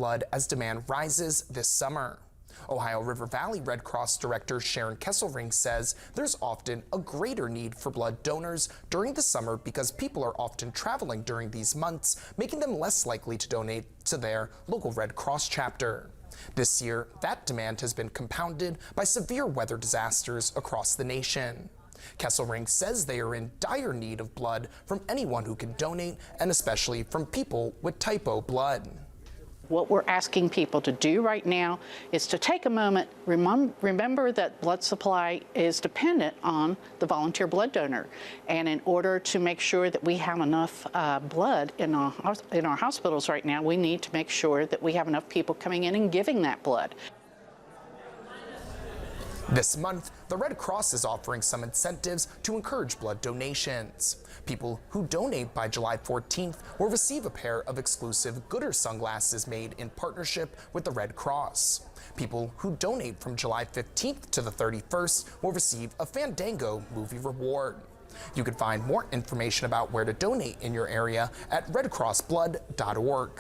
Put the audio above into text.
blood as demand rises this summer. Ohio River Valley Red Cross Director Sharon Kesselring says there's often a greater need for blood donors during the summer because people are often traveling during these months, making them less likely to donate to their local Red Cross chapter. This year, that demand has been compounded by severe weather disasters across the nation. Kesselring says they are in dire need of blood from anyone who can donate, and especially from people with type O blood. What we're asking people to do right now is to take a moment, remember that blood supply is dependent on the volunteer blood donor. And in order to make sure that we have enough blood in our hospitals right now, we need to make sure that we have enough people coming in and giving that blood. This month, the Red Cross is offering some incentives to encourage blood donations. People who donate by July 14th will receive a pair of exclusive Goodr sunglasses made in partnership with the Red Cross. People who donate from July 15th to the 31st will receive a Fandango movie reward. You can find more information about where to donate in your area at redcrossblood.org.